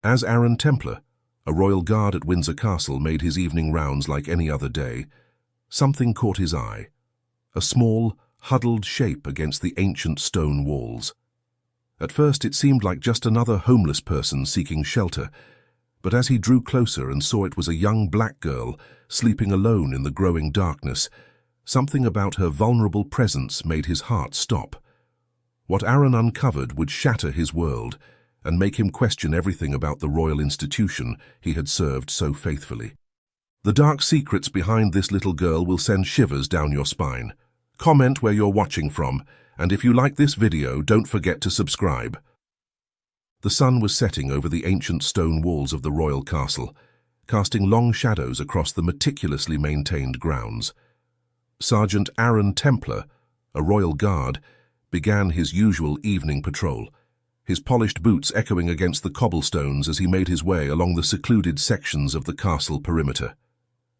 As Aaron Templar, a royal guard at Windsor Castle, made his evening rounds like any other day, something caught his eye. A small, huddled shape against the ancient stone walls. At first it seemed like just another homeless person seeking shelter, but as he drew closer and saw it was a young black girl sleeping alone in the growing darkness, something about her vulnerable presence made his heart stop. What Aaron uncovered would shatter his world and make him question everything about the royal institution he had served so faithfully. The dark secrets behind this little girl will send shivers down your spine. Comment where you're watching from, and if you like this video, don't forget to subscribe. The sun was setting over the ancient stone walls of the royal castle, casting long shadows across the meticulously maintained grounds. Sergeant Aaron Templar, a royal guard, began his usual evening patrol, his polished boots echoing against the cobblestones as he made his way along the secluded sections of the castle perimeter.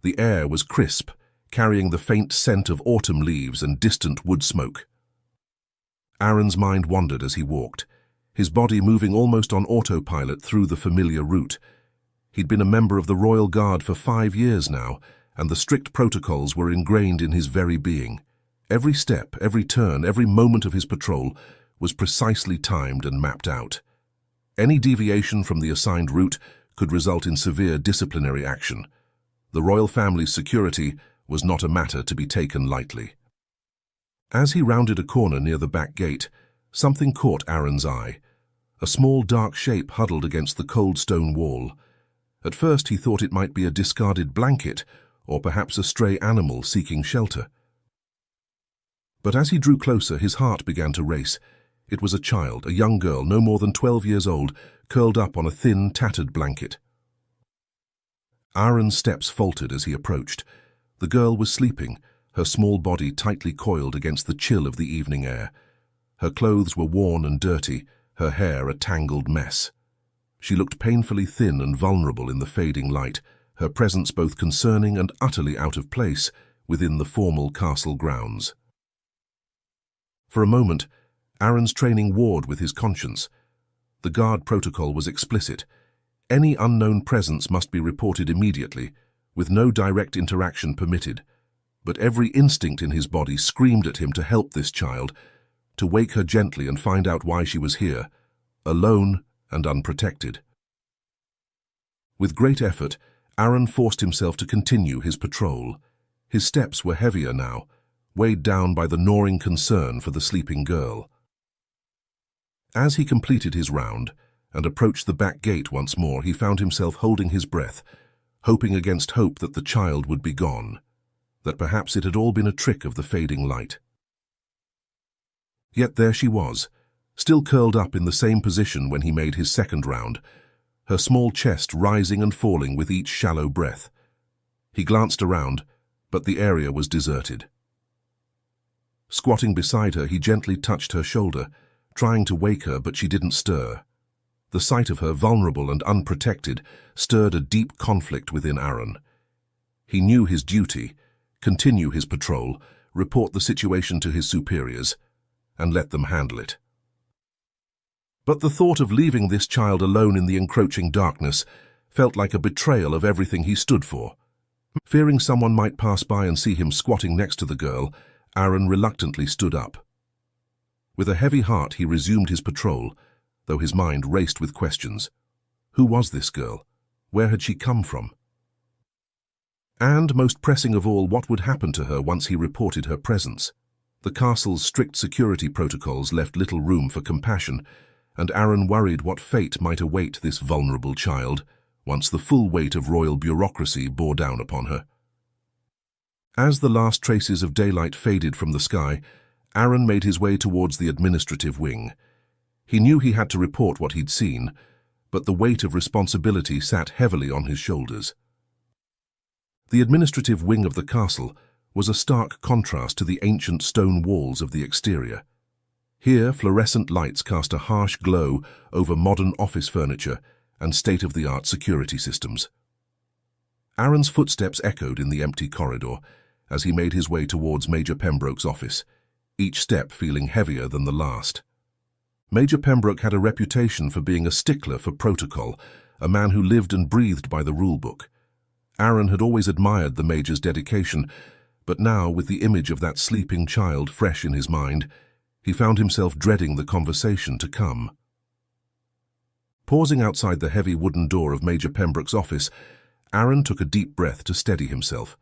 The air was crisp, carrying the faint scent of autumn leaves and distant wood smoke. Aaron's mind wandered as he walked, his body moving almost on autopilot through the familiar route. He'd been a member of the Royal Guard for 5 years now, and the strict protocols were ingrained in his very being. Every step, every turn, every moment of his patrol was precisely timed and mapped out. Any deviation from the assigned route could result in severe disciplinary action. The royal family's security was not a matter to be taken lightly. As he rounded a corner near the back gate, something caught Aaron's eye. A small dark shape huddled against the cold stone wall. At first he thought it might be a discarded blanket or perhaps a stray animal seeking shelter. But as he drew closer, his heart began to race. It was a child, a young girl, no more than 12 years old, curled up on a thin, tattered blanket. Aaron's steps faltered as he approached. The girl was sleeping, her small body tightly coiled against the chill of the evening air. Her clothes were worn and dirty, her hair a tangled mess. She looked painfully thin and vulnerable in the fading light, her presence both concerning and utterly out of place within the formal castle grounds. For a moment, Aaron's training warred with his conscience. The guard protocol was explicit. Any unknown presence must be reported immediately, with no direct interaction permitted. But every instinct in his body screamed at him to help this child, to wake her gently and find out why she was here, alone and unprotected. With great effort, Aaron forced himself to continue his patrol. His steps were heavier now, weighed down by the gnawing concern for the sleeping girl. As he completed his round and approached the back gate once more, he found himself holding his breath, hoping against hope that the child would be gone, that perhaps it had all been a trick of the fading light. Yet there she was, still curled up in the same position when he made his second round, her small chest rising and falling with each shallow breath. He glanced around, but the area was deserted. Squatting beside her, he gently touched her shoulder, trying to wake her, but she didn't stir. The sight of her, vulnerable and unprotected, stirred a deep conflict within Aaron. He knew his duty: continue his patrol, report the situation to his superiors, and let them handle it. But the thought of leaving this child alone in the encroaching darkness felt like a betrayal of everything he stood for. Fearing someone might pass by and see him squatting next to the girl, Aaron reluctantly stood up. With a heavy heart he resumed his patrol, though his mind raced with questions. Who was this girl? Where had she come from? And, most pressing of all, what would happen to her once he reported her presence? The castle's strict security protocols left little room for compassion, and Aaron worried what fate might await this vulnerable child once the full weight of royal bureaucracy bore down upon her. As the last traces of daylight faded from the sky, Aaron made his way towards the administrative wing. He knew he had to report what he'd seen, but the weight of responsibility sat heavily on his shoulders. The administrative wing of the castle was a stark contrast to the ancient stone walls of the exterior. Here, fluorescent lights cast a harsh glow over modern office furniture and state-of-the-art security systems. Aaron's footsteps echoed in the empty corridor as he made his way towards Major Pembroke's office, each step feeling heavier than the last. Major Pembroke had a reputation for being a stickler for protocol, a man who lived and breathed by the rulebook. Aaron had always admired the Major's dedication, but now, with the image of that sleeping child fresh in his mind, he found himself dreading the conversation to come. Pausing outside the heavy wooden door of Major Pembroke's office, Aaron took a deep breath to steady himself.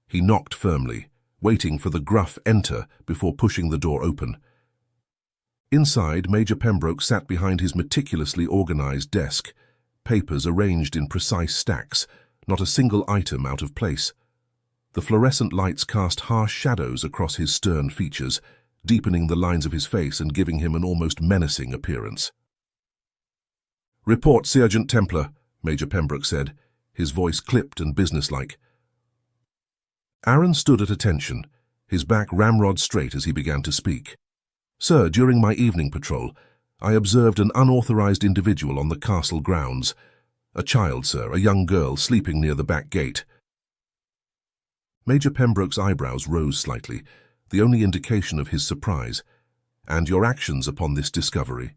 He knocked firmly, waiting for the gruff enter before pushing the door open. Inside, Major Pembroke sat behind his meticulously organized desk, papers arranged in precise stacks, not a single item out of place. The fluorescent lights cast harsh shadows across his stern features, deepening the lines of his face and giving him an almost menacing appearance. "Report, Sergeant Templar," Major Pembroke said, his voice clipped and businesslike. Aaron stood at attention, his back ramrod straight as he began to speak. "Sir, during my evening patrol, I observed an unauthorized individual on the castle grounds. A child, sir, a young girl, sleeping near the back gate." Major Pembroke's eyebrows rose slightly, the only indication of his surprise. "And your actions upon this discovery?"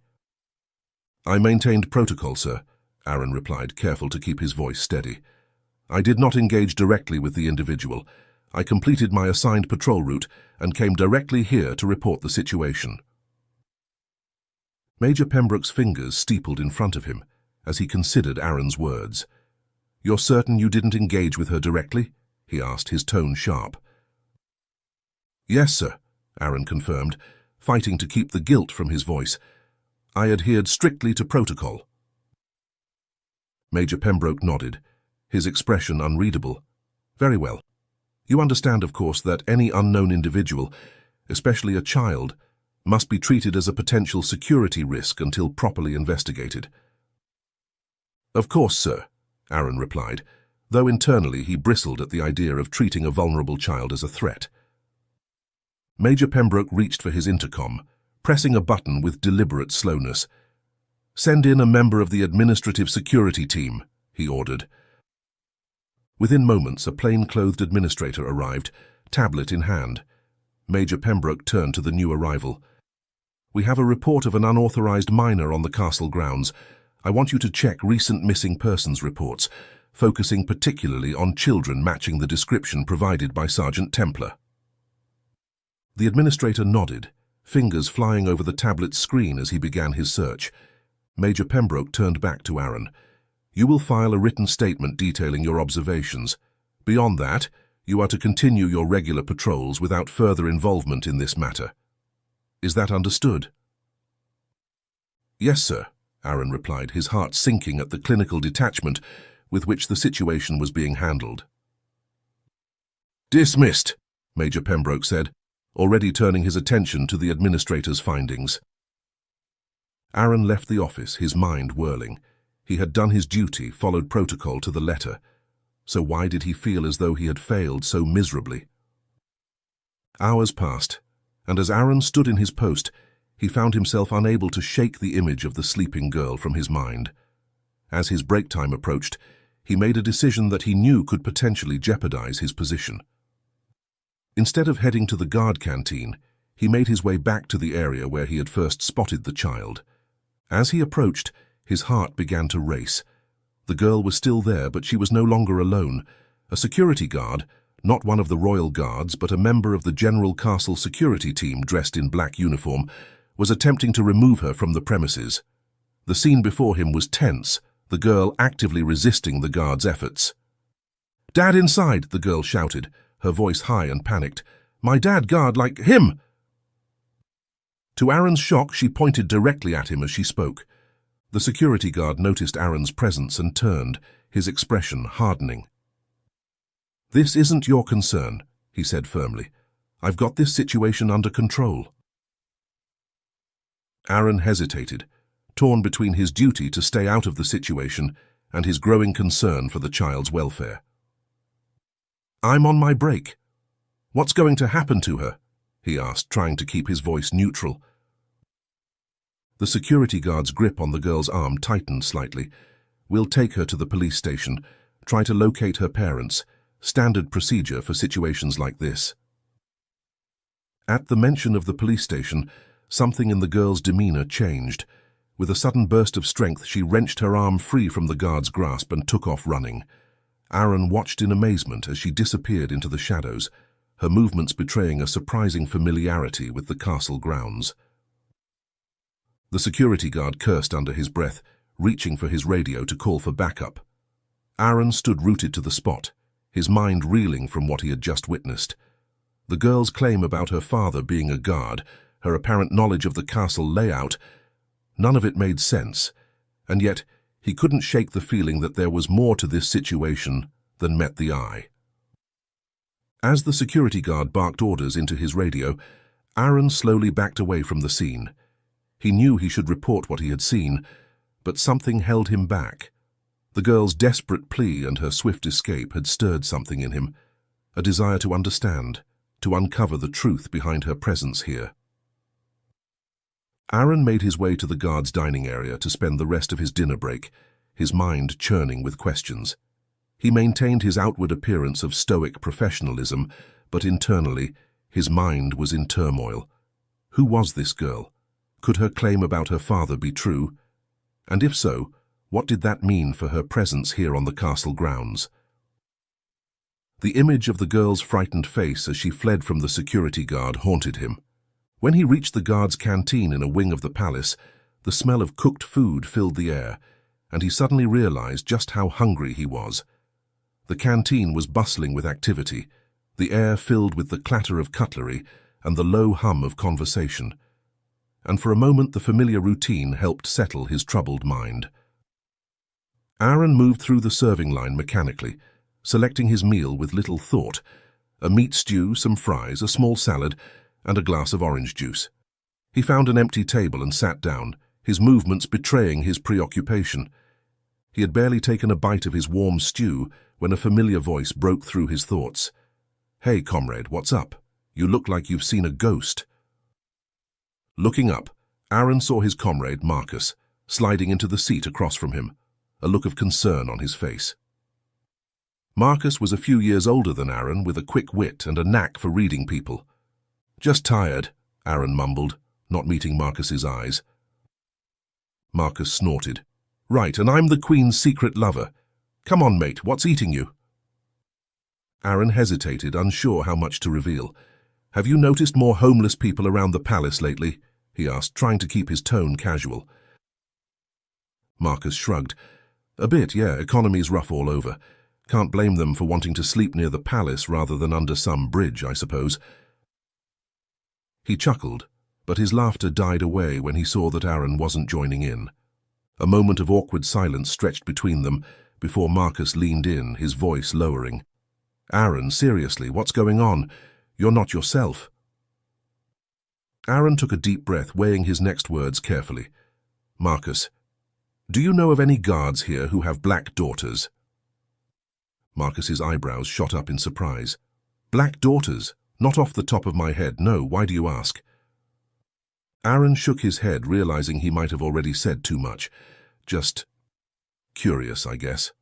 "I maintained protocol, sir," Aaron replied, careful to keep his voice steady. "I did not engage directly with the individual. I completed my assigned patrol route and came directly here to report the situation." Major Pembroke's fingers steepled in front of him as he considered Aaron's words. "You're certain you didn't engage with her directly?" he asked, his tone sharp. "Yes, sir," Aaron confirmed, fighting to keep the guilt from his voice. "I adhered strictly to protocol." Major Pembroke nodded, his expression unreadable. "Very well. You understand, of course, that any unknown individual, especially a child, must be treated as a potential security risk until properly investigated." "Of course, sir," Aaron replied, though internally he bristled at the idea of treating a vulnerable child as a threat. Major Pembroke reached for his intercom, pressing a button with deliberate slowness. "Send in a member of the administrative security team," he ordered. Within moments, a plain-clothed administrator arrived, tablet in hand. Major Pembroke turned to the new arrival. "We have a report of an unauthorized minor on the castle grounds. I want you to check recent missing persons reports, focusing particularly on children matching the description provided by Sergeant Templar." The administrator nodded, fingers flying over the tablet's screen as he began his search. Major Pembroke turned back to Aaron. "You will file a written statement detailing your observations. Beyond that, you are to continue your regular patrols without further involvement in this matter. Is that understood?" "Yes, sir," Aaron replied, his heart sinking at the clinical detachment with which the situation was being handled. "Dismissed," Major Pembroke said, already turning his attention to the administrator's findings. Aaron left the office, his mind whirling. He had done his duty, followed protocol to the letter. So why did he feel as though he had failed so miserably? Hours passed, and as Aaron stood in his post, he found himself unable to shake the image of the sleeping girl from his mind. As his break time approached, he made a decision that he knew could potentially jeopardize his position. Instead of heading to the guard canteen, he made his way back to the area where he had first spotted the child. As he approached, his heart began to race. The girl was still there, but she was no longer alone. A security guard, not one of the royal guards, but a member of the General Castle security team dressed in black uniform, was attempting to remove her from the premises. The scene before him was tense, the girl actively resisting the guard's efforts. "Dad inside!" the girl shouted, her voice high and panicked. "My dad guard like him!" To Aaron's shock, she pointed directly at him as she spoke. The security guard noticed Aaron's presence and turned, his expression hardening. "This isn't your concern," he said firmly. "I've got this situation under control." Aaron hesitated, torn between his duty to stay out of the situation and his growing concern for the child's welfare. "I'm on my break. What's going to happen to her?" he asked, trying to keep his voice neutral. The security guard's grip on the girl's arm tightened slightly. "We'll take her to the police station, try to locate her parents. Standard procedure for situations like this." At the mention of the police station, something in the girl's demeanor changed. With a sudden burst of strength, she wrenched her arm free from the guard's grasp and took off running. Aaron watched in amazement as she disappeared into the shadows, her movements betraying a surprising familiarity with the castle grounds. The security guard cursed under his breath, reaching for his radio to call for backup. Aaron stood rooted to the spot, his mind reeling from what he had just witnessed. The girl's claim about her father being a guard, her apparent knowledge of the castle layout, none of it made sense, and yet he couldn't shake the feeling that there was more to this situation than met the eye. As the security guard barked orders into his radio, Aaron slowly backed away from the scene. He knew he should report what he had seen, but something held him back. The girl's desperate plea and her swift escape had stirred something in him, a desire to understand, to uncover the truth behind her presence here. Aaron made his way to the guard's dining area to spend the rest of his dinner break, his mind churning with questions. He maintained his outward appearance of stoic professionalism, but internally, his mind was in turmoil. Who was this girl? Could her claim about her father be true? And if so, what did that mean for her presence here on the castle grounds? The image of the girl's frightened face as she fled from the security guard haunted him. When he reached the guard's canteen in a wing of the palace, the smell of cooked food filled the air, and he suddenly realized just how hungry he was. The canteen was bustling with activity, the air filled with the clatter of cutlery and the low hum of conversation. And for a moment the familiar routine helped settle his troubled mind. Aaron moved through the serving line mechanically, selecting his meal with little thought: a meat stew, some fries, a small salad, and a glass of orange juice. He found an empty table and sat down, his movements betraying his preoccupation. He had barely taken a bite of his warm stew when a familiar voice broke through his thoughts. "Hey, comrade, what's up? You look like you've seen a ghost." Looking up, Aaron saw his comrade, Marcus, sliding into the seat across from him, a look of concern on his face. Marcus was a few years older than Aaron, with a quick wit and a knack for reading people. "Just tired," Aaron mumbled, not meeting Marcus's eyes. Marcus snorted. "Right, and I'm the Queen's secret lover. Come on, mate, what's eating you?" Aaron hesitated, unsure how much to reveal. "Have you noticed more homeless people around the palace lately?" he asked, trying to keep his tone casual. Marcus shrugged. "A bit, yeah, economy's rough all over. Can't blame them for wanting to sleep near the palace rather than under some bridge, I suppose." He chuckled, but his laughter died away when he saw that Aaron wasn't joining in. A moment of awkward silence stretched between them before Marcus leaned in, his voice lowering. "Aaron, seriously, what's going on? You're not yourself." Aaron took a deep breath, weighing his next words carefully. "Marcus, do you know of any guards here who have black daughters?" Marcus's eyebrows shot up in surprise. "Black daughters? Not off the top of my head, no. Why do you ask?" Aaron shook his head, realizing he might have already said too much. "Just curious, I guess."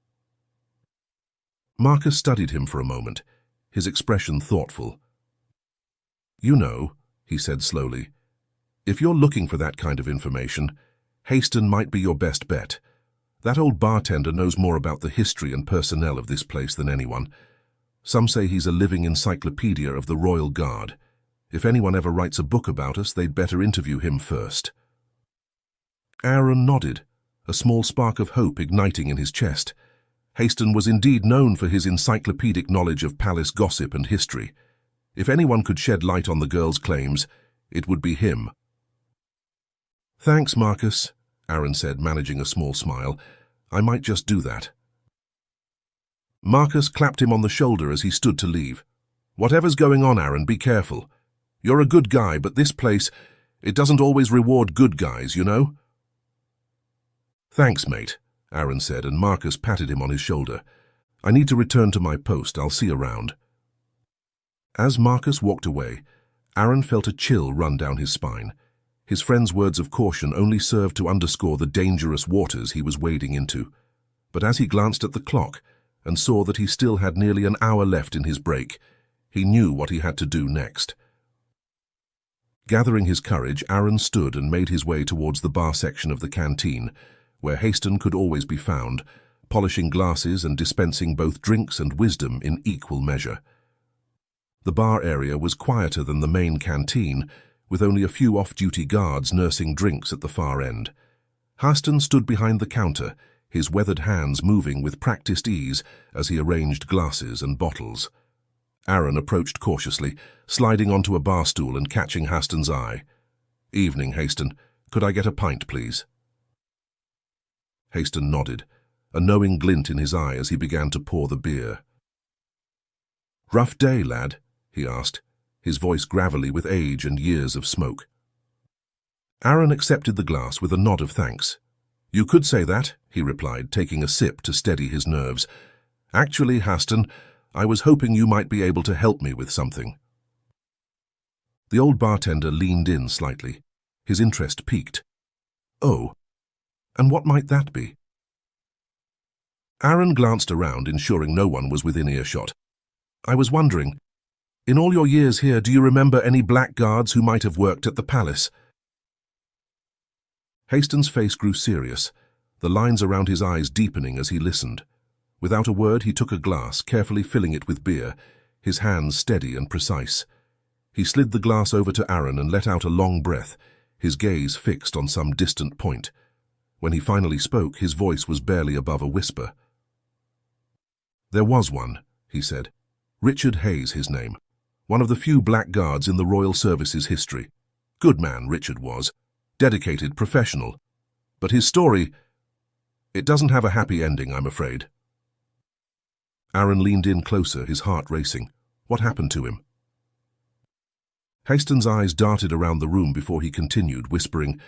Marcus studied him for a moment, his expression thoughtful. "You know," he said slowly, "if you're looking for that kind of information, Haston might be your best bet. That old bartender knows more about the history and personnel of this place than anyone. Some say he's a living encyclopedia of the Royal Guard. If anyone ever writes a book about us, they'd better interview him first." Aaron nodded, a small spark of hope igniting in his chest. Haston was indeed known for his encyclopedic knowledge of palace gossip and history. If anyone could shed light on the girl's claims, it would be him. "Thanks, Marcus," Aaron said, managing a small smile. "I might just do that." Marcus clapped him on the shoulder as he stood to leave. "Whatever's going on, Aaron, be careful. You're a good guy, but this place, it doesn't always reward good guys, you know?" "Thanks, mate," Aaron said, and Marcus patted him on his shoulder. "I need to return to my post. I'll see you around." As Marcus walked away, Aaron felt a chill run down his spine. His friend's words of caution only served to underscore the dangerous waters he was wading into. But as he glanced at the clock and saw that he still had nearly an hour left in his break, he knew what he had to do next. Gathering his courage, Aaron stood and made his way towards the bar section of the canteen, where Haston could always be found, polishing glasses and dispensing both drinks and wisdom in equal measure. The bar area was quieter than the main canteen, with only a few off-duty guards nursing drinks at the far end. Haston stood behind the counter, his weathered hands moving with practiced ease as he arranged glasses and bottles. Aaron approached cautiously, sliding onto a bar stool and catching Haston's eye. "Evening, Haston. Could I get a pint, please?" Haston nodded, a knowing glint in his eye as he began to pour the beer. "Rough day, lad?" he asked, his voice gravelly with age and years of smoke. Aaron accepted the glass with a nod of thanks. "You could say that," he replied, taking a sip to steady his nerves. "Actually, Haston, I was hoping you might be able to help me with something." The old bartender leaned in slightly, his interest piqued. "Oh, and what might that be?" Aaron glanced around, ensuring no one was within earshot. "I was wondering, in all your years here, do you remember any blackguards who might have worked at the palace?" Haston's face grew serious, the lines around his eyes deepening as he listened. Without a word, he took a glass, carefully filling it with beer, his hands steady and precise. He slid the glass over to Aaron and let out a long breath, his gaze fixed on some distant point. When he finally spoke, his voice was barely above a whisper. "There was one," he said. "Richard Hayes, his name. One of the few blackguards in the Royal Service's history. Good man, Richard was. Dedicated, professional. But his story, it doesn't have a happy ending, I'm afraid." Aaron leaned in closer, his heart racing. What happened to him? Haston's eyes darted around the room before he continued, whispering,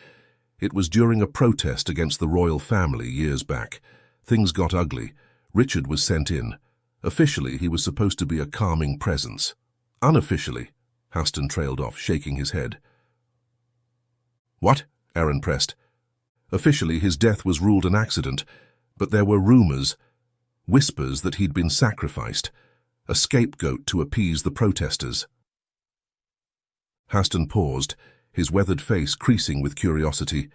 "It was during a protest against the royal family years back. Things got ugly. Richard was sent in. Officially, he was supposed to be a calming presence. Unofficially," Haston trailed off, shaking his head. "What?" Aaron pressed. "Officially, his death was ruled an accident, but there were rumors, whispers that he'd been sacrificed, a scapegoat to appease the protesters." Haston paused, his weathered face creasing with curiosity.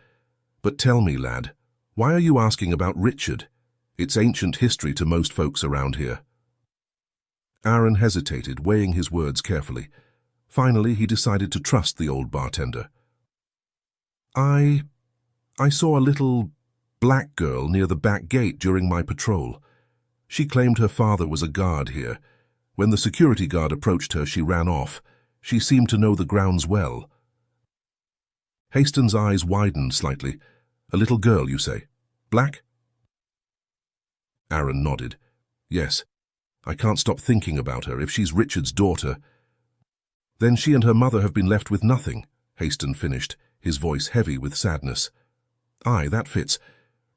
"But tell me, lad, why are you asking about Richard? It's ancient history to most folks around here." Aaron hesitated, weighing his words carefully. Finally, he decided to trust the old bartender. I saw a little black girl near the back gate during my patrol. She claimed her father was a guard here. When the security guard approached her, she ran off. She seemed to know the grounds well." Haston's eyes widened slightly. "A little girl, you say? Black?" Aaron nodded. "Yes. I can't stop thinking about her. If she's Richard's daughter, then she and her mother have been left with nothing," Haston finished, his voice heavy with sadness. "Aye, that fits.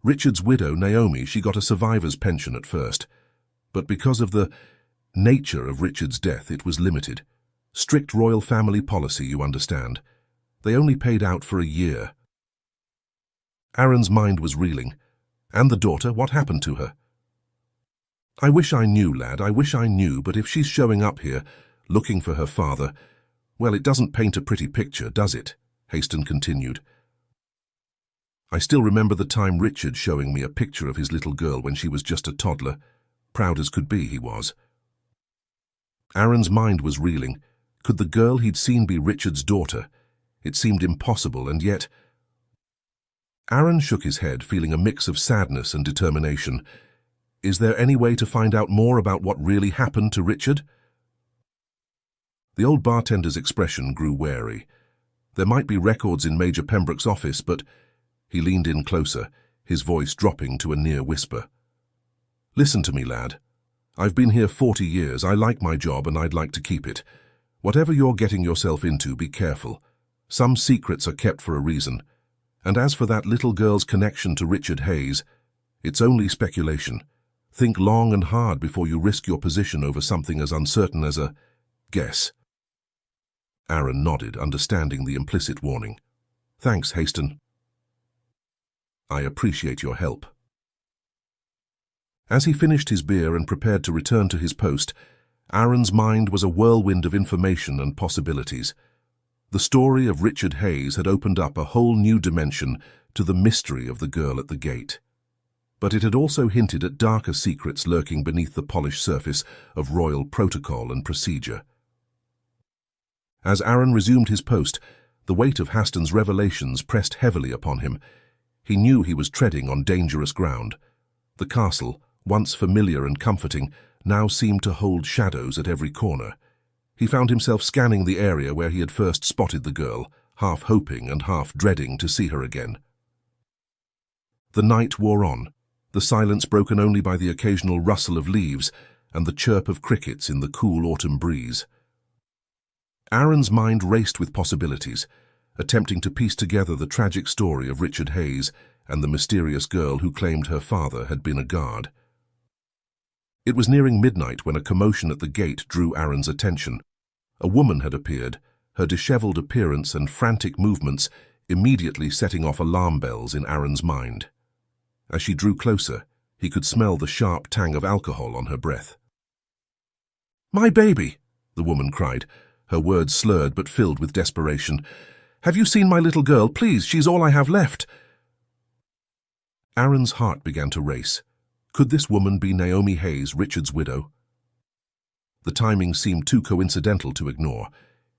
Richard's widow, Naomi, she got a survivor's pension at first. But because of the nature of Richard's death, it was limited. Strict royal family policy, you understand. They only paid out for a year." Aaron's mind was reeling. "And the daughter, what happened to her?" "I wish I knew, lad, I wish I knew, but if she's showing up here, looking for her father, well, it doesn't paint a pretty picture, does it?" Haston continued. "I still remember the time Richard showing me a picture of his little girl when she was just a toddler. Proud as could be, he was." Aaron's mind was reeling. Could the girl he'd seen be Richard's daughter? It seemed impossible, and yet... Aaron shook his head, feeling a mix of sadness and determination. Is there any way to find out more about what really happened to Richard? The old bartender's expression grew wary. There might be records in Major Pembroke's office, but... He leaned in closer, his voice dropping to a near whisper. "Listen to me, lad. I've been here 40 years. I like my job and I'd like to keep it. Whatever you're getting yourself into, be careful. Some secrets are kept for a reason. And as for that little girl's connection to Richard Hayes, it's only speculation. Think long and hard before you risk your position over something as uncertain as a guess." Aaron nodded, understanding the implicit warning. "Thanks, Haston. I appreciate your help." As he finished his beer and prepared to return to his post, Aaron's mind was a whirlwind of information and possibilities. The story of Richard Hayes had opened up a whole new dimension to the mystery of the girl at the gate. But it had also hinted at darker secrets lurking beneath the polished surface of royal protocol and procedure. As Aaron resumed his post, the weight of Haston's revelations pressed heavily upon him. He knew he was treading on dangerous ground. The castle, once familiar and comforting, now seemed to hold shadows at every corner. He found himself scanning the area where he had first spotted the girl, half hoping and half dreading to see her again. The night wore on, the silence broken only by the occasional rustle of leaves and the chirp of crickets in the cool autumn breeze. Aaron's mind raced with possibilities, attempting to piece together the tragic story of Richard Hayes and the mysterious girl who claimed her father had been a guard. It was nearing midnight when a commotion at the gate drew Aaron's attention. A woman had appeared, her disheveled appearance and frantic movements immediately setting off alarm bells in Aaron's mind. As she drew closer, he could smell the sharp tang of alcohol on her breath. "My baby!" the woman cried, her words slurred but filled with desperation. "Have you seen my little girl? Please, she's all I have left." Aaron's heart began to race. Could this woman be Naomi Hayes, Richard's widow? The timing seemed too coincidental to ignore.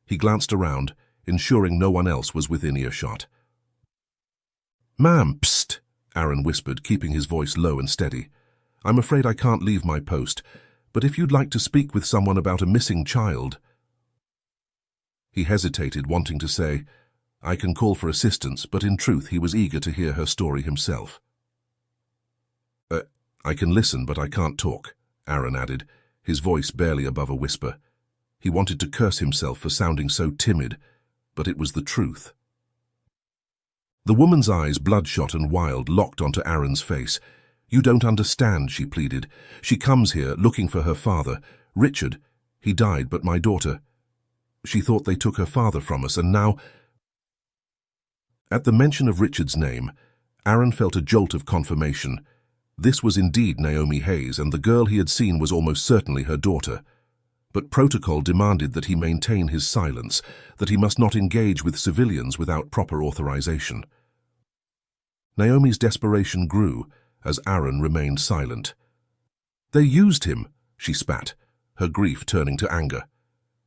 He glanced around, ensuring no one else was within earshot. "Ma'am, psst," Aaron whispered, keeping his voice low and steady. "I'm afraid I can't leave my post, but if you'd like to speak with someone about a missing child—" He hesitated, wanting to say, "I can call for assistance," but in truth he was eager to hear her story himself. "I can listen, but I can't talk," Aaron added, his voice barely above a whisper. He wanted to curse himself for sounding so timid, but it was the truth. The woman's eyes, bloodshot and wild, locked onto Aaron's face. "You don't understand," she pleaded. "She comes here looking for her father. Richard, he died, but my daughter... She thought they took her father from us, and now..." At the mention of Richard's name, Aaron felt a jolt of confirmation. This was indeed Naomi Hayes, and the girl he had seen was almost certainly her daughter. But protocol demanded that he maintain his silence, that he must not engage with civilians without proper authorization. Naomi's desperation grew as Aaron remained silent. "They used him," she spat, her grief turning to anger.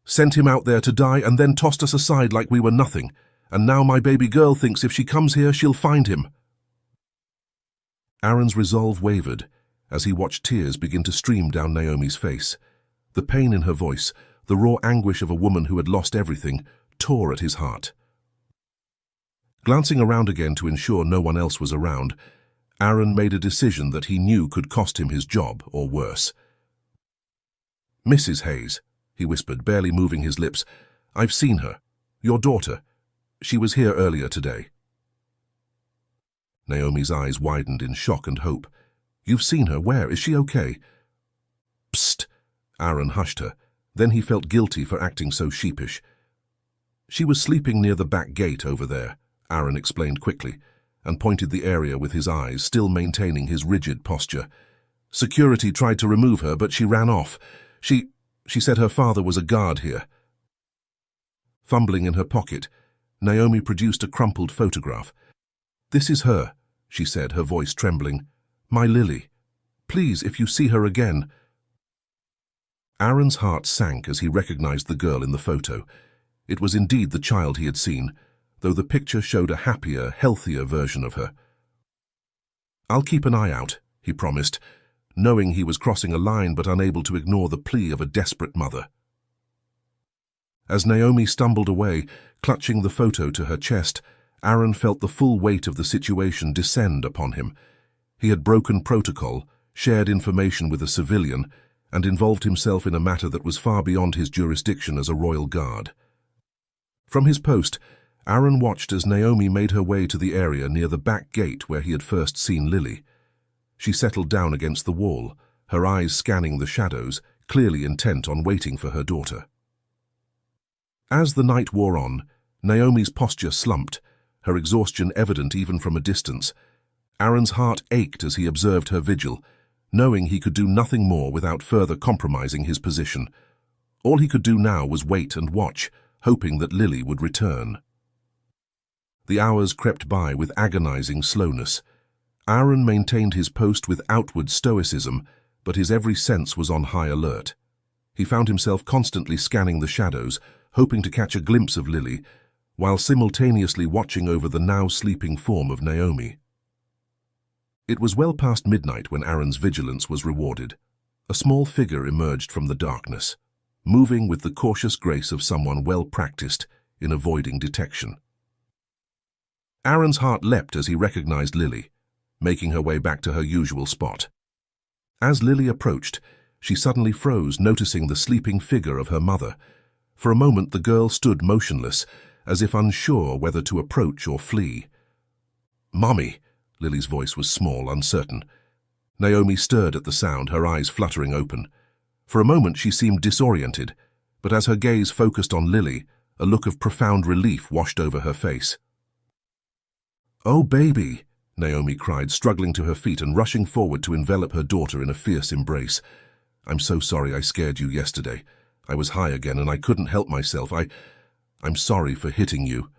"Sent him out there to die and then tossed us aside like we were nothing. And now my baby girl thinks if she comes here, she'll find him." Aaron's resolve wavered as he watched tears begin to stream down Naomi's face. The pain in her voice, the raw anguish of a woman who had lost everything, tore at his heart. Glancing around again to ensure no one else was around, Aaron made a decision that he knew could cost him his job, or worse. "Mrs. Hayes," he whispered, barely moving his lips, "I've seen her. Your daughter. She was here earlier today." Naomi's eyes widened in shock and hope. "You've seen her? Where? Is she okay?" "Psst!" Aaron hushed her. Then he felt guilty for acting so sheepish. "She was sleeping near the back gate over there," Aaron explained quickly, and pointed the area with his eyes, still maintaining his rigid posture. "Security tried to remove her, but she ran off. She said her father was a guard here." Fumbling in her pocket, Naomi produced a crumpled photograph. "This is her," she said, her voice trembling. "My Lily. Please, if you see her again..." Aaron's heart sank as he recognized the girl in the photo. It was indeed the child he had seen, though the picture showed a happier, healthier version of her. "I'll keep an eye out," he promised, knowing he was crossing a line but unable to ignore the plea of a desperate mother. As Naomi stumbled away, clutching the photo to her chest, Aaron felt the full weight of the situation descend upon him. He had broken protocol, shared information with a civilian, and involved himself in a matter that was far beyond his jurisdiction as a royal guard. From his post, Aaron watched as Naomi made her way to the area near the back gate where he had first seen Lily. She settled down against the wall, her eyes scanning the shadows, clearly intent on waiting for her daughter. As the night wore on, Naomi's posture slumped, her exhaustion evident even from a distance. Aaron's heart ached as he observed her vigil, knowing he could do nothing more without further compromising his position. All he could do now was wait and watch, hoping that Lily would return. The hours crept by with agonizing slowness. Aaron maintained his post with outward stoicism, but his every sense was on high alert. He found himself constantly scanning the shadows, hoping to catch a glimpse of Lily, while simultaneously watching over the now sleeping form of Naomi. It was well past midnight when Aaron's vigilance was rewarded. A small figure emerged from the darkness, moving with the cautious grace of someone well practiced in avoiding detection. Aaron's heart leapt as he recognized Lily, making her way back to her usual spot. As Lily approached, she suddenly froze, noticing the sleeping figure of her mother. For a moment the girl stood motionless, as if unsure whether to approach or flee. "Mommy," Lily's voice was small, uncertain. Naomi stirred at the sound, her eyes fluttering open. For a moment she seemed disoriented, but as her gaze focused on Lily, a look of profound relief washed over her face. "Oh, baby," Naomi cried, struggling to her feet and rushing forward to envelop her daughter in a fierce embrace. "I'm so sorry I scared you yesterday. I was high again and I couldn't help myself. I'm sorry for hitting you."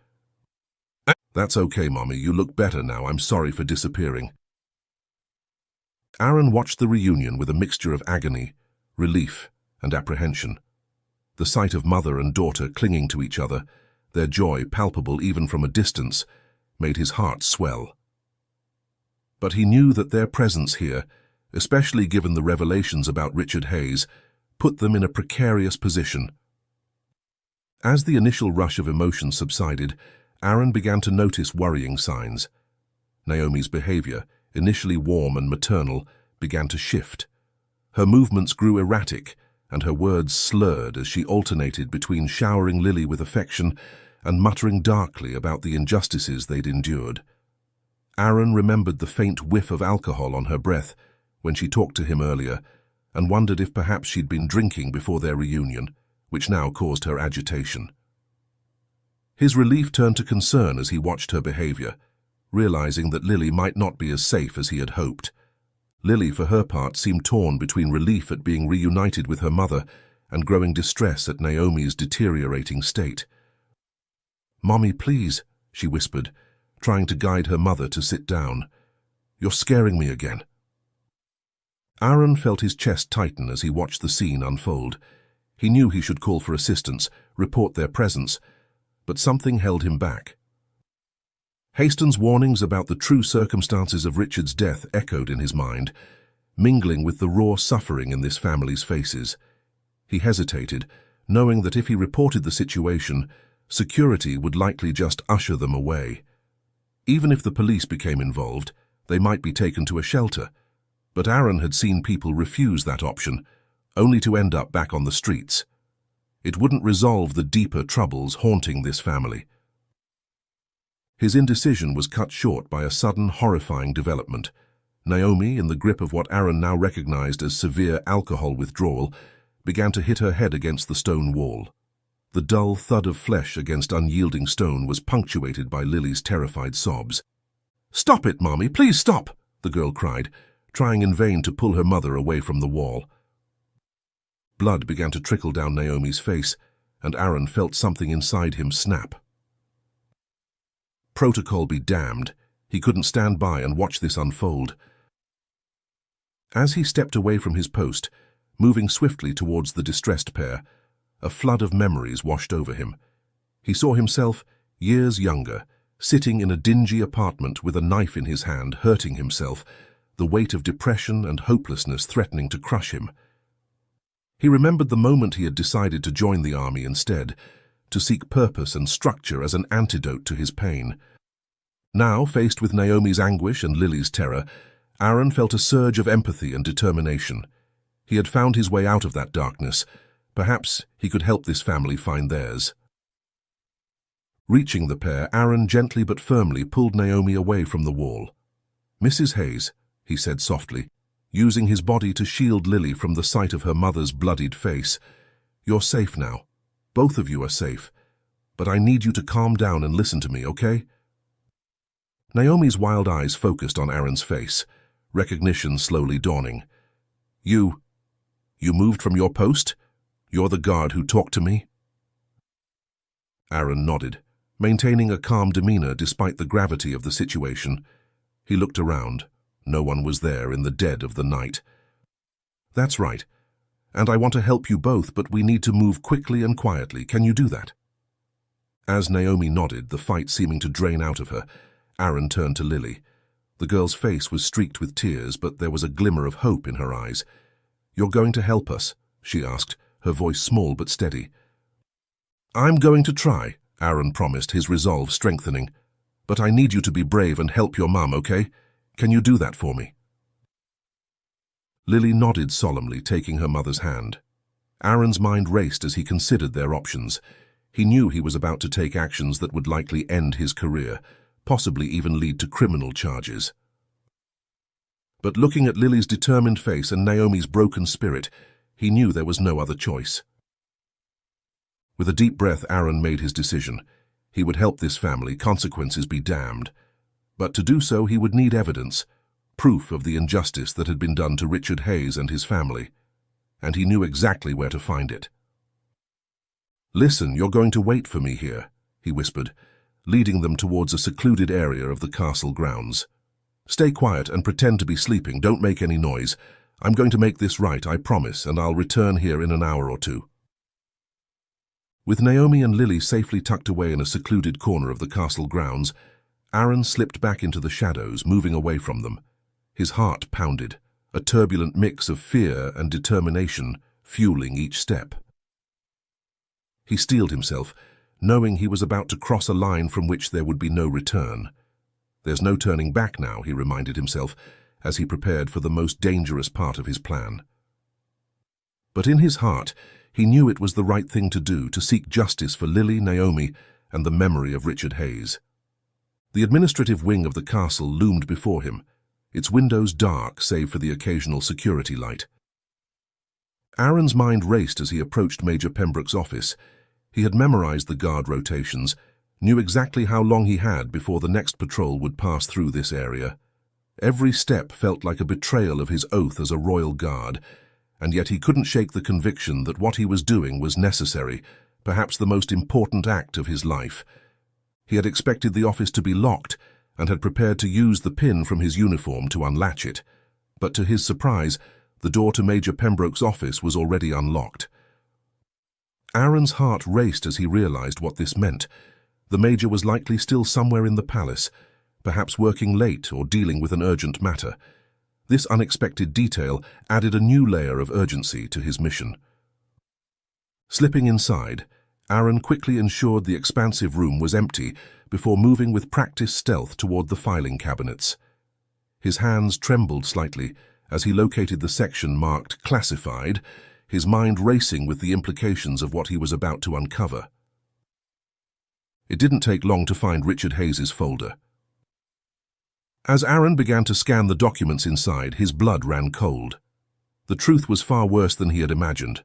"That's okay, Mommy. You look better now. I'm sorry for disappearing." Aaron watched the reunion with a mixture of agony, relief, and apprehension. The sight of mother and daughter clinging to each other, their joy palpable even from a distance, made his heart swell. But he knew that their presence here, especially given the revelations about Richard Hayes, put them in a precarious position. As the initial rush of emotion subsided, Aaron began to notice worrying signs. Naomi's behavior, initially warm and maternal, began to shift. Her movements grew erratic, and her words slurred as she alternated between showering Lily with affection and muttering darkly about the injustices they'd endured. Aaron remembered the faint whiff of alcohol on her breath when she talked to him earlier, and wondered if perhaps she'd been drinking before their reunion, which now caused her agitation. His relief turned to concern as he watched her behavior, realizing that Lily might not be as safe as he had hoped. Lily, for her part, seemed torn between relief at being reunited with her mother and growing distress at Naomi's deteriorating state. "Mommy, please," she whispered, trying to guide her mother to sit down. "You're scaring me again." Aaron felt his chest tighten as he watched the scene unfold. He knew he should call for assistance, report their presence, but something held him back. Haston's warnings about the true circumstances of Richard's death echoed in his mind, mingling with the raw suffering in this family's faces. He hesitated, knowing that if he reported the situation, security would likely just usher them away. Even if the police became involved, they might be taken to a shelter, but Aaron had seen people refuse that option, only to end up back on the streets. It wouldn't resolve the deeper troubles haunting this family. His indecision was cut short by a sudden, horrifying development. Naomi, in the grip of what Aaron now recognized as severe alcohol withdrawal, began to hit her head against the stone wall. The dull thud of flesh against unyielding stone was punctuated by Lily's terrified sobs. "Stop it, Mommy! Please stop!" the girl cried, trying in vain to pull her mother away from the wall. Blood began to trickle down Naomi's face, and Aaron felt something inside him snap. Protocol be damned. He couldn't stand by and watch this unfold. As he stepped away from his post, moving swiftly towards the distressed pair, a flood of memories washed over him. He saw himself, years younger, sitting in a dingy apartment with a knife in his hand, hurting himself, the weight of depression and hopelessness threatening to crush him. He remembered the moment he had decided to join the army instead, to seek purpose and structure as an antidote to his pain. Now, faced with Naomi's anguish and Lily's terror, Aaron felt a surge of empathy and determination. He had found his way out of that darkness. Perhaps he could help this family find theirs. Reaching the pair, Aaron gently but firmly pulled Naomi away from the wall. "Mrs. Hayes," he said softly, using his body to shield Lily from the sight of her mother's bloodied face, "you're safe now. Both of you are safe. But I need you to calm down and listen to me, okay?" Naomi's wild eyes focused on Aaron's face, recognition slowly dawning. You moved from your post? You're the guard who talked to me?" Aaron nodded, maintaining a calm demeanor despite the gravity of the situation. He looked around. No one was there in the dead of the night. That's right. And I want to help you both, but we need to move quickly and quietly. Can you do that? As Naomi nodded, the fight seeming to drain out of her, Aaron turned to Lily. The girl's face was streaked with tears, but there was a glimmer of hope in her eyes. "You're going to help us?" she asked, her voice small but steady. "I'm going to try," Aaron promised, his resolve strengthening. "But I need you to be brave and help your mum, okay? Can you do that for me?" Lily nodded solemnly, taking her mother's hand. Aaron's mind raced as he considered their options. He knew he was about to take actions that would likely end his career, possibly even lead to criminal charges. But looking at Lily's determined face and Naomi's broken spirit, he knew there was no other choice. With a deep breath, Aaron made his decision. He would help this family, consequences be damned. But to do so, he would need evidence, proof of the injustice that had been done to Richard Hayes and his family. And he knew exactly where to find it. "Listen, you're going to wait for me here," he whispered, leading them towards a secluded area of the castle grounds. "Stay quiet and pretend to be sleeping. Don't make any noise. I'm going to make this right, I promise, and I'll return here in an hour or two." With Naomi and Lily safely tucked away in a secluded corner of the castle grounds, Aaron slipped back into the shadows, moving away from them. His heart pounded, a turbulent mix of fear and determination fueling each step. He steeled himself, knowing he was about to cross a line from which there would be no return. There's no turning back now, he reminded himself, as he prepared for the most dangerous part of his plan. But in his heart, he knew it was the right thing to do, to seek justice for Lily, Naomi, and the memory of Richard Hayes. The administrative wing of the castle loomed before him, its windows dark save for the occasional security light. Aaron's mind raced as he approached Major Pembroke's office. He had memorized the guard rotations, knew exactly how long he had before the next patrol would pass through this area. Every step felt like a betrayal of his oath as a royal guard, and yet he couldn't shake the conviction that what he was doing was necessary, perhaps the most important act of his life. He had expected the office to be locked and had prepared to use the pin from his uniform to unlatch it. But to his surprise, the door to Major Pembroke's office was already unlocked. Aaron's heart raced as he realized what this meant. The Major was likely still somewhere in the palace, perhaps working late or dealing with an urgent matter. This unexpected detail added a new layer of urgency to his mission. Slipping inside, Aaron quickly ensured the expansive room was empty before moving with practiced stealth toward the filing cabinets. His hands trembled slightly as he located the section marked Classified, his mind racing with the implications of what he was about to uncover. It didn't take long to find Richard Hayes's folder. As Aaron began to scan the documents inside, his blood ran cold. The truth was far worse than he had imagined.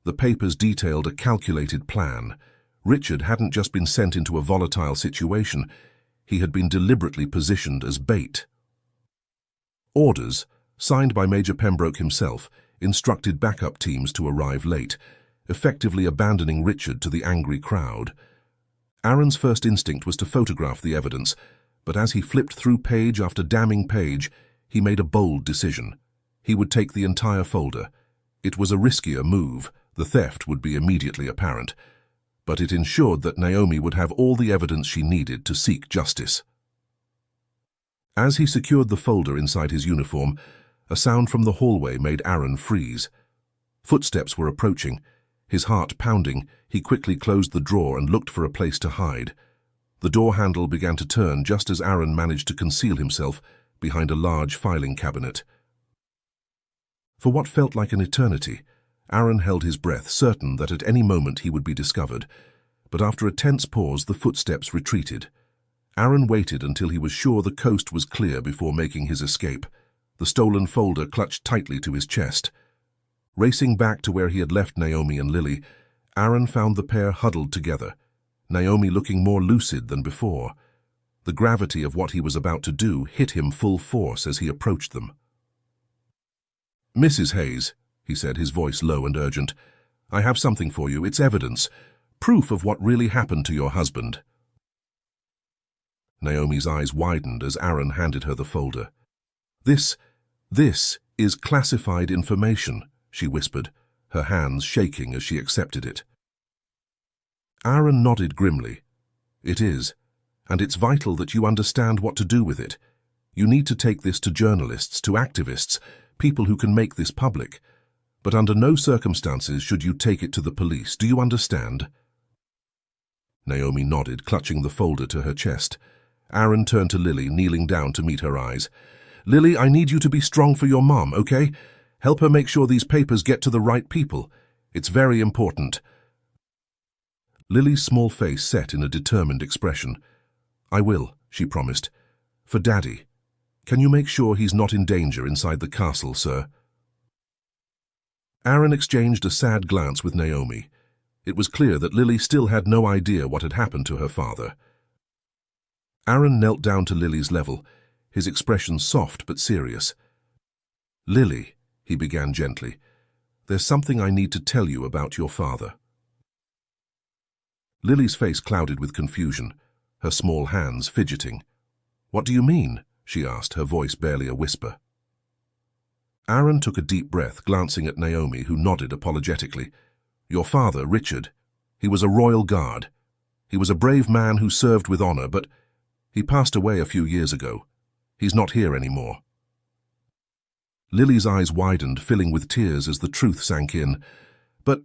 The papers detailed a calculated plan. Richard hadn't just been sent into a volatile situation, he had been deliberately positioned as bait. Orders, signed by Major Pembroke himself, instructed backup teams to arrive late, effectively abandoning Richard to the angry crowd. Aaron's first instinct was to photograph the evidence, but as he flipped through page after damning page, he made a bold decision. He would take the entire folder. It was a riskier move. The theft would be immediately apparent, but it ensured that Naomi would have all the evidence she needed to seek justice. As he secured the folder inside his uniform, a sound from the hallway made Aaron freeze. Footsteps were approaching. His heart pounding, he quickly closed the drawer and looked for a place to hide. The door handle began to turn just as Aaron managed to conceal himself behind a large filing cabinet. For what felt like an eternity, Aaron held his breath, certain that at any moment he would be discovered. But after a tense pause, the footsteps retreated. Aaron waited until he was sure the coast was clear before making his escape. The stolen folder clutched tightly to his chest. Racing back to where he had left Naomi and Lily, Aaron found the pair huddled together, Naomi looking more lucid than before. The gravity of what he was about to do hit him full force as he approached them. "Mrs. Hayes," he said, his voice low and urgent, "I have something for you. It's evidence. Proof of what really happened to your husband." Naomi's eyes widened as Aaron handed her the folder. This is classified information," she whispered, her hands shaking as she accepted it. Aaron nodded grimly. "It is, and it's vital that you understand what to do with it. You need to take this to journalists, to activists, people who can make this public. But under no circumstances should you take it to the police. Do you understand?" Naomi nodded, clutching the folder to her chest. Aaron turned to Lily, kneeling down to meet her eyes. "Lily, I need you to be strong for your mom, okay? Help her make sure these papers get to the right people. It's very important." Lily's small face set in a determined expression. "I will," she promised. "For Daddy. Can you make sure he's not in danger inside the castle, sir?" Aaron exchanged a sad glance with Naomi. It was clear that Lily still had no idea what had happened to her father. Aaron knelt down to Lily's level, his expression soft but serious. "Lily," he began gently, "there's something I need to tell you about your father." Lily's face clouded with confusion, her small hands fidgeting. "What do you mean?" she asked, her voice barely a whisper. Aaron took a deep breath, glancing at Naomi, who nodded apologetically. "Your father, Richard, he was a royal guard. He was a brave man who served with honor, but he passed away a few years ago. He's not here anymore." Lily's eyes widened, filling with tears as the truth sank in. "But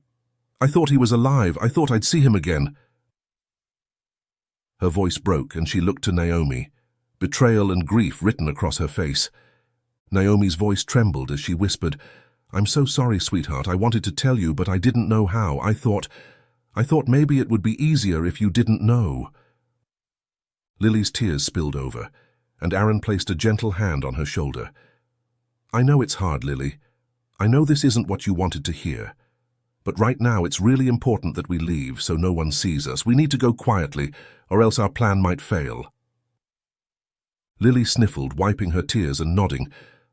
I thought he was alive. I thought I'd see him again." Her voice broke, and she looked to Naomi, betrayal and grief written across her face. Naomi's voice trembled as she whispered, "I'm so sorry, sweetheart. I wanted to tell you, but I didn't know how. I thought maybe it would be easier if you didn't know." Lily's tears spilled over, and Aaron placed a gentle hand on her shoulder. "I know it's hard, Lily. I know this isn't what you wanted to hear. But right now it's really important that we leave so no one sees us. We need to go quietly, or else our plan might fail." Lily sniffled, wiping her tears and nodding,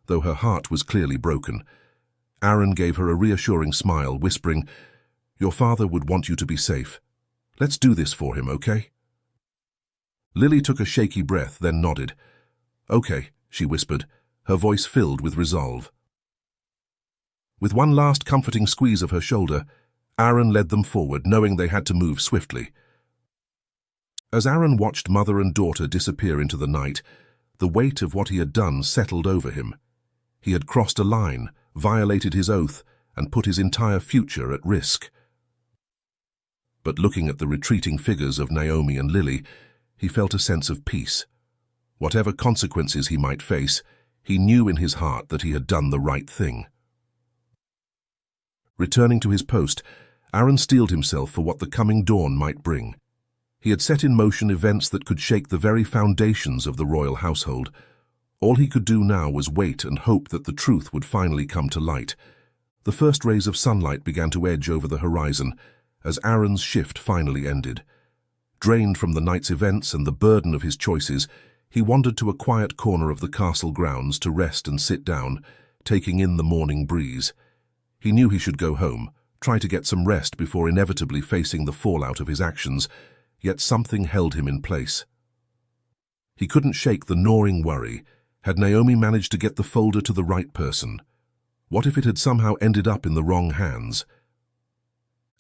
though her heart was clearly broken. Aaron gave her a reassuring smile, whispering, "Your father would want you to be safe. Let's do this for him, okay?" Lily took a shaky breath, then nodded. "Okay," she whispered, her voice filled with resolve. With one last comforting squeeze of her shoulder, Aaron led them forward, knowing they had to move swiftly. As Aaron watched mother and daughter disappear into the night, the weight of what he had done settled over him. He had crossed a line, violated his oath, and put his entire future at risk. But looking at the retreating figures of Naomi and Lily, he felt a sense of peace. Whatever consequences he might face, he knew in his heart that he had done the right thing. Returning to his post, Aaron steeled himself for what the coming dawn might bring. He had set in motion events that could shake the very foundations of the royal household. All he could do now was wait and hope that the truth would finally come to light. The first rays of sunlight began to edge over the horizon as Aaron's shift finally ended. Drained from the night's events and the burden of his choices, he wandered to a quiet corner of the castle grounds to rest and sit down, taking in the morning breeze. He knew he should go home, try to get some rest before inevitably facing the fallout of his actions, yet something held him in place. He couldn't shake the gnawing worry. Had Naomi managed to get the folder to the right person? What if it had somehow ended up in the wrong hands?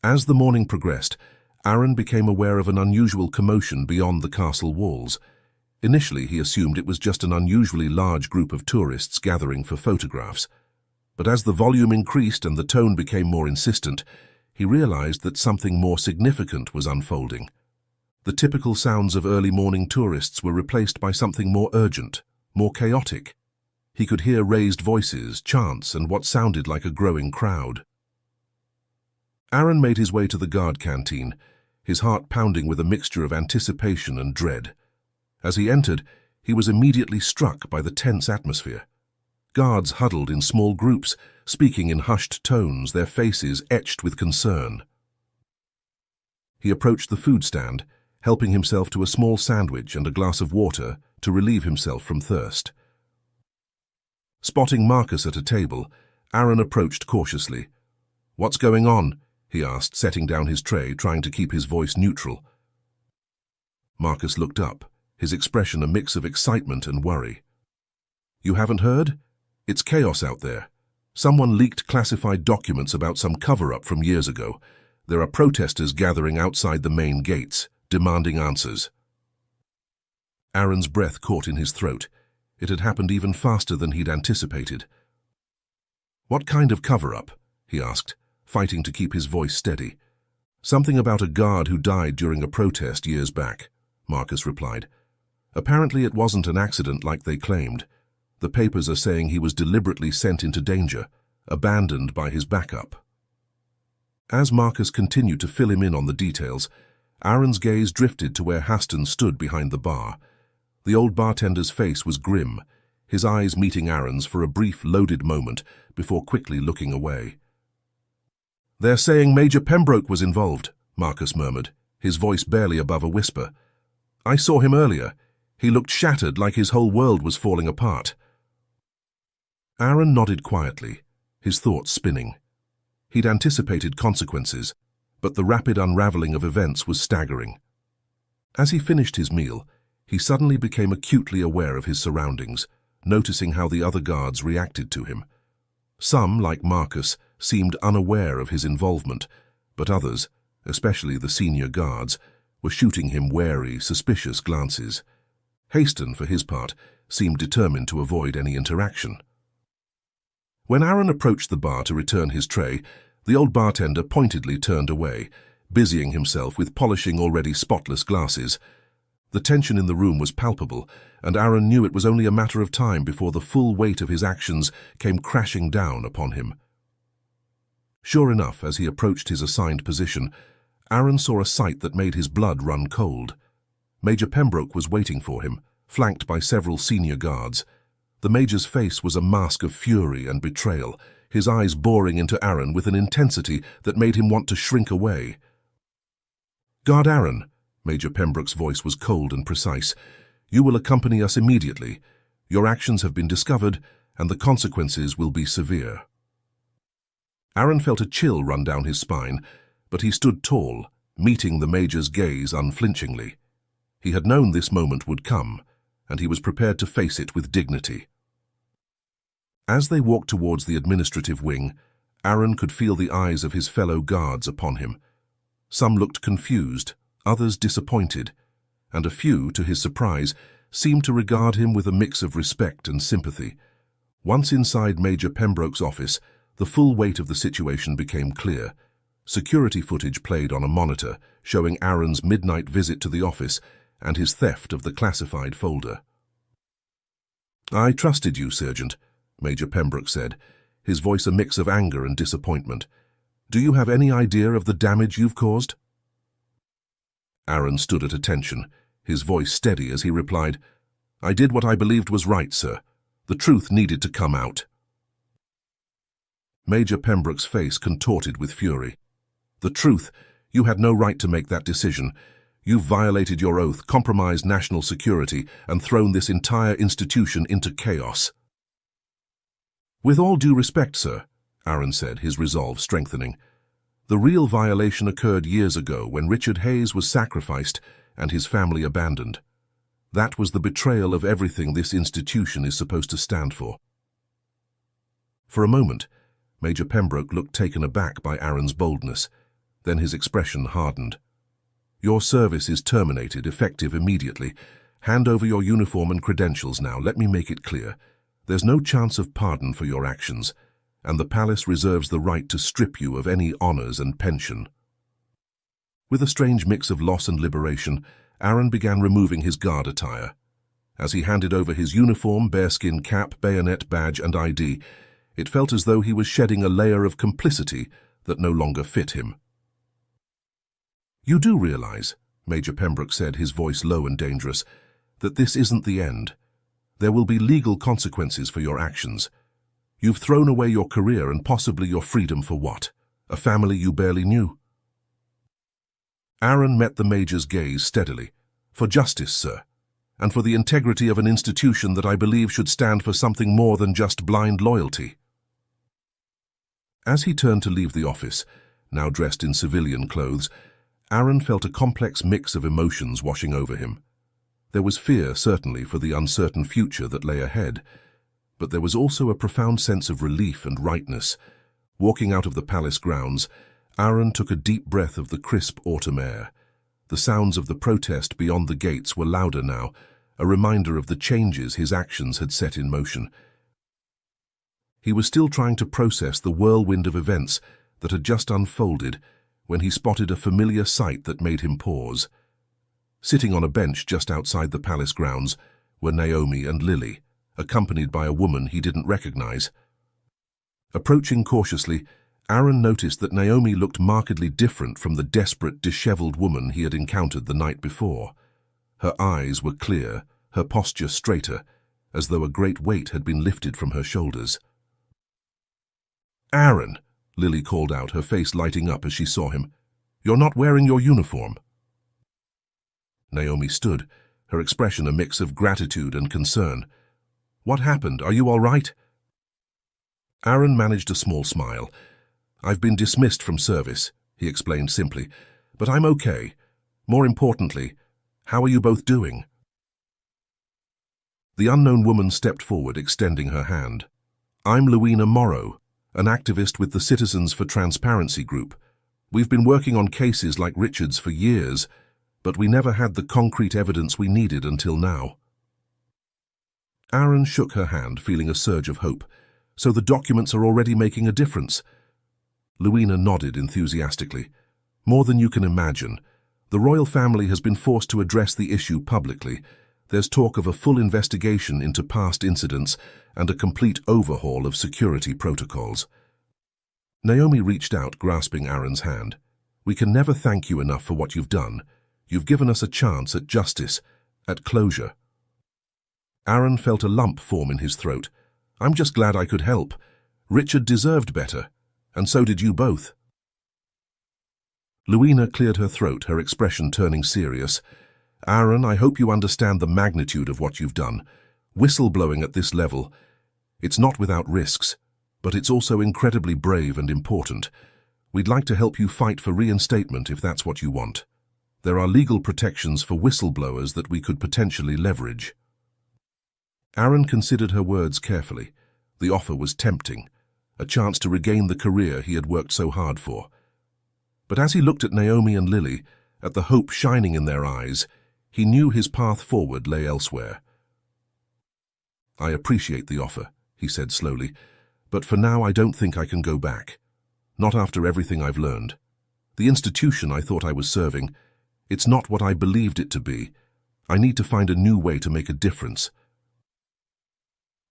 As the morning progressed, Aaron became aware of an unusual commotion beyond the castle walls. Initially, he assumed it was just an unusually large group of tourists gathering for photographs. But as the volume increased and the tone became more insistent, he realized that something more significant was unfolding. The typical sounds of early morning tourists were replaced by something more urgent, more chaotic. He could hear raised voices, chants, and what sounded like a growing crowd. Aaron made his way to the guard canteen, his heart pounding with a mixture of anticipation and dread. As he entered, he was immediately struck by the tense atmosphere. Guards huddled in small groups, speaking in hushed tones, their faces etched with concern. He approached the food stand, helping himself to a small sandwich and a glass of water to relieve himself from thirst. Spotting Marcus at a table, Aaron approached cautiously. "What's going on?" he asked, setting down his tray, trying to keep his voice neutral. Marcus looked up, his expression a mix of excitement and worry. You haven't heard? It's chaos out there. Someone leaked classified documents about some cover-up from years ago. There are protesters gathering outside the main gates, demanding answers. Aaron's breath caught in his throat. It had happened even faster than he'd anticipated. What kind of cover-up? He asked, fighting to keep his voice steady. Something about a guard who died during a protest years back, Marcus replied. Apparently it wasn't an accident like they claimed. The papers are saying he was deliberately sent into danger, abandoned by his backup. As Marcus continued to fill him in on the details, Aaron's gaze drifted to where Haston stood behind the bar. The old bartender's face was grim, his eyes meeting Aaron's for a brief, loaded moment before quickly looking away. They're saying Major Pembroke was involved, Marcus murmured, his voice barely above a whisper. I saw him earlier. He looked shattered, like his whole world was falling apart. Aaron nodded quietly, his thoughts spinning. He'd anticipated consequences, but the rapid unraveling of events was staggering. As he finished his meal, he suddenly became acutely aware of his surroundings, noticing how the other guards reacted to him. Some, like Marcus, seemed unaware of his involvement, but others, especially the senior guards, were shooting him wary, suspicious glances. Haston, for his part, seemed determined to avoid any interaction. When Aaron approached the bar to return his tray, the old bartender pointedly turned away, busying himself with polishing already spotless glasses. The tension in the room was palpable, and Aaron knew it was only a matter of time before the full weight of his actions came crashing down upon him. Sure enough, as he approached his assigned position, Aaron saw a sight that made his blood run cold. Major Pembroke was waiting for him, flanked by several senior guards. The Major's face was a mask of fury and betrayal, his eyes boring into Aaron with an intensity that made him want to shrink away. Guard Aaron, Major Pembroke's voice was cold and precise. You will accompany us immediately. Your actions have been discovered, and the consequences will be severe. Aaron felt a chill run down his spine, but he stood tall, meeting the Major's gaze unflinchingly. He had known this moment would come, and he was prepared to face it with dignity. As they walked towards the administrative wing, Aaron could feel the eyes of his fellow guards upon him. Some looked confused, others disappointed, and a few, to his surprise, seemed to regard him with a mix of respect and sympathy. Once inside Major Pembroke's office, the full weight of the situation became clear. Security footage played on a monitor, showing Aaron's midnight visit to the office and his theft of the classified folder. I trusted you, Sergeant, Major Pembroke said, his voice a mix of anger and disappointment. Do you have any idea of the damage you've caused? Aaron stood at attention, his voice steady as he replied, I did what I believed was right, sir. The truth needed to come out. Major Pembroke's face contorted with fury. The truth? You had no right to make that decision. You've violated your oath, compromised national security, and thrown this entire institution into chaos. With all due respect, sir, Aaron said, his resolve strengthening. The real violation occurred years ago when Richard Hayes was sacrificed and his family abandoned. That was the betrayal of everything this institution is supposed to stand for. For a moment, Major Pembroke looked taken aback by Aaron's boldness. Then his expression hardened. Your service is terminated, effective immediately. Hand over your uniform and credentials now. Let me make it clear. There's no chance of pardon for your actions, and the palace reserves the right to strip you of any honors and pension. With a strange mix of loss and liberation, Aaron began removing his guard attire. As he handed over his uniform, bearskin cap, bayonet badge, and ID, it felt as though he was shedding a layer of complicity that no longer fit him. You do realize, Major Pembroke said, his voice low and dangerous, that this isn't the end. There will be legal consequences for your actions. You've thrown away your career and possibly your freedom for what? A family you barely knew? Aaron met the Major's gaze steadily. For justice, sir, and for the integrity of an institution that I believe should stand for something more than just blind loyalty. As he turned to leave the office, now dressed in civilian clothes, Aaron felt a complex mix of emotions washing over him. There was fear, certainly, for the uncertain future that lay ahead, but there was also a profound sense of relief and rightness. Walking out of the palace grounds, Aaron took a deep breath of the crisp autumn air. The sounds of the protest beyond the gates were louder now, a reminder of the changes his actions had set in motion. He was still trying to process the whirlwind of events that had just unfolded when he spotted a familiar sight that made him pause. Sitting on a bench just outside the palace grounds were Naomi and Lily, accompanied by a woman he didn't recognize. Approaching cautiously, Aaron noticed that Naomi looked markedly different from the desperate, disheveled woman he had encountered the night before. Her eyes were clear, her posture straighter, as though a great weight had been lifted from her shoulders. "Aaron," Lily called out, her face lighting up as she saw him. "You're not wearing your uniform." Naomi stood, her expression a mix of gratitude and concern. "What happened? Are you all right?" Aaron managed a small smile. "I've been dismissed from service," he explained simply, "but I'm okay. More importantly, how are you both doing?" The unknown woman stepped forward, extending her hand. "I'm Louina Morrow, an activist with the Citizens for Transparency group. We've been working on cases like Richard's for years, but we never had the concrete evidence we needed until now." Aaron shook her hand, feeling a surge of hope. "So the documents are already making a difference?" Louina nodded enthusiastically. "More than you can imagine. The royal family has been forced to address the issue publicly. There's talk of a full investigation into past incidents and a complete overhaul of security protocols." Naomi reached out, grasping Aaron's hand. "We can never thank you enough for what you've done. You've given us a chance at justice, at closure." Aaron felt a lump form in his throat. "I'm just glad I could help. Richard deserved better, and so did you both." Louina cleared her throat, her expression turning serious. "Aaron, I hope you understand the magnitude of what you've done. Whistleblowing at this level, it's not without risks, but it's also incredibly brave and important. We'd like to help you fight for reinstatement if that's what you want. There are legal protections for whistleblowers that we could potentially leverage." Aaron considered her words carefully. The offer was tempting, a chance to regain the career he had worked so hard for. But as he looked at Naomi and Lily, at the hope shining in their eyes, he knew his path forward lay elsewhere. "I appreciate the offer," he said slowly, "but for now I don't think I can go back. Not after everything I've learned. The institution I thought I was serving, it's not what I believed it to be. I need to find a new way to make a difference."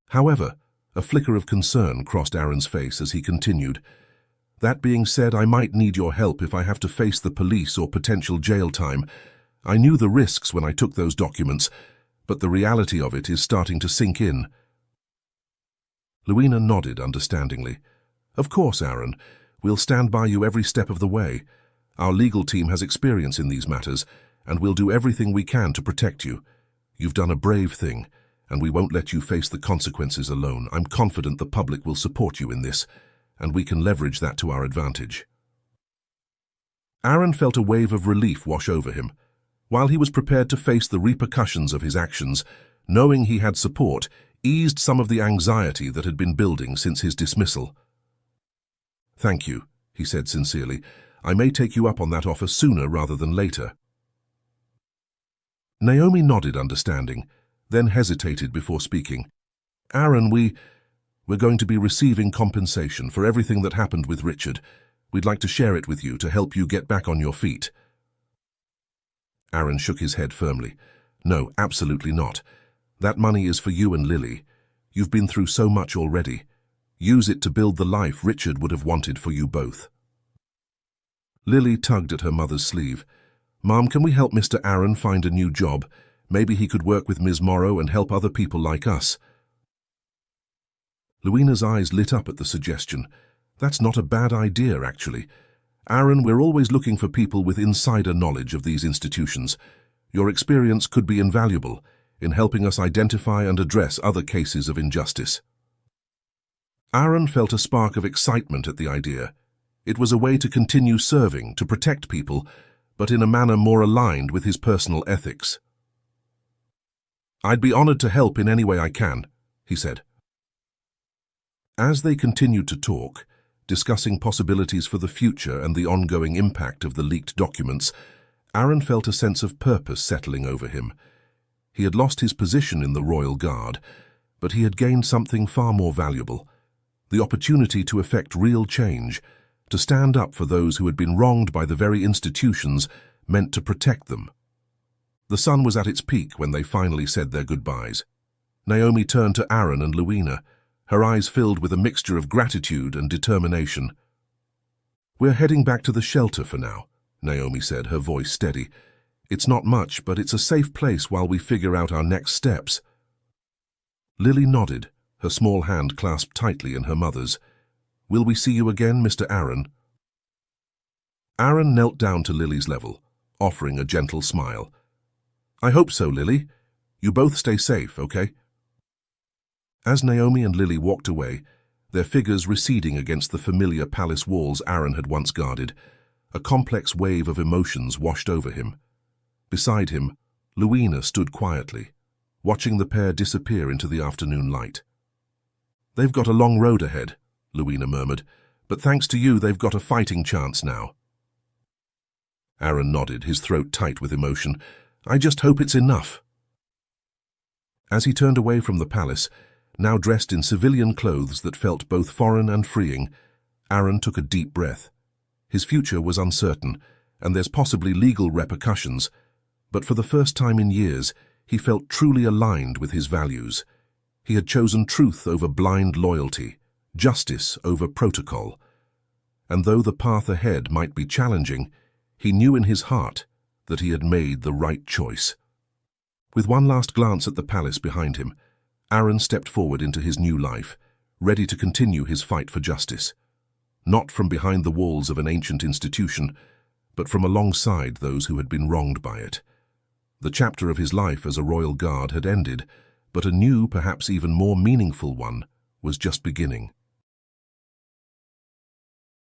However, a flicker of concern crossed Aaron's face as he continued. "That being said, I might need your help if I have to face the police or potential jail time. I knew the risks when I took those documents, but the reality of it is starting to sink in." Louina nodded understandingly. "Of course, Aaron. We'll stand by you every step of the way. Our legal team has experience in these matters, and we'll do everything we can to protect you. You've done a brave thing, and we won't let you face the consequences alone. I'm confident the public will support you in this, and we can leverage that to our advantage." Aaron felt a wave of relief wash over him. While he was prepared to face the repercussions of his actions, knowing he had support eased some of the anxiety that had been building since his dismissal. "Thank you," he said sincerely. "I may take you up on that offer sooner rather than later." Naomi nodded understanding, then hesitated before speaking. "Aaron, we're going to be receiving compensation for everything that happened with Richard. We'd like to share it with you to help you get back on your feet." Aaron shook his head firmly. "No, absolutely not. That money is for you and Lily. You've been through so much already. Use it to build the life Richard would have wanted for you both." Lily tugged at her mother's sleeve. "Mom, can we help Mr. Aaron find a new job? Maybe he could work with Ms. Morrow and help other people like us." Louina's eyes lit up at the suggestion. "That's not a bad idea, actually. Aaron, we're always looking for people with insider knowledge of these institutions. Your experience could be invaluable in helping us identify and address other cases of injustice." Aaron felt a spark of excitement at the idea. It was a way to continue serving, to protect people, but in a manner more aligned with his personal ethics. "I'd be honored to help in any way I can," he said. As they continued to talk, discussing possibilities for the future and the ongoing impact of the leaked documents, Aaron felt a sense of purpose settling over him. He had lost his position in the Royal Guard, but he had gained something far more valuable: the opportunity to effect real change, to stand up for those who had been wronged by the very institutions meant to protect them. The sun was at its peak when they finally said their goodbyes. Naomi turned to Aaron and Luina, her eyes filled with a mixture of gratitude and determination. "We're heading back to the shelter for now," Naomi said, her voice steady. "It's not much, but it's a safe place while we figure out our next steps." Lily nodded, her small hand clasped tightly in her mother's. "Will we see you again, Mr. Aaron?" Aaron knelt down to Lily's level, offering a gentle smile. "I hope so, Lily. You both stay safe, okay?" As Naomi and Lily walked away, their figures receding against the familiar palace walls Aaron had once guarded, a complex wave of emotions washed over him. Beside him, Luina stood quietly, watching the pair disappear into the afternoon light. "They've got a long road ahead," Luina murmured, "but thanks to you they've got a fighting chance now." Aaron nodded, his throat tight with emotion. "I just hope it's enough." As he turned away from the palace, now dressed in civilian clothes that felt both foreign and freeing, Aaron took a deep breath. His future was uncertain, and there's possibly legal repercussions, but for the first time in years, he felt truly aligned with his values. He had chosen truth over blind loyalty, justice over protocol. And though the path ahead might be challenging, he knew in his heart that he had made the right choice. With one last glance at the palace behind him, Aaron stepped forward into his new life, ready to continue his fight for justice. Not from behind the walls of an ancient institution, but from alongside those who had been wronged by it. The chapter of his life as a royal guard had ended, but a new, perhaps even more meaningful one, was just beginning.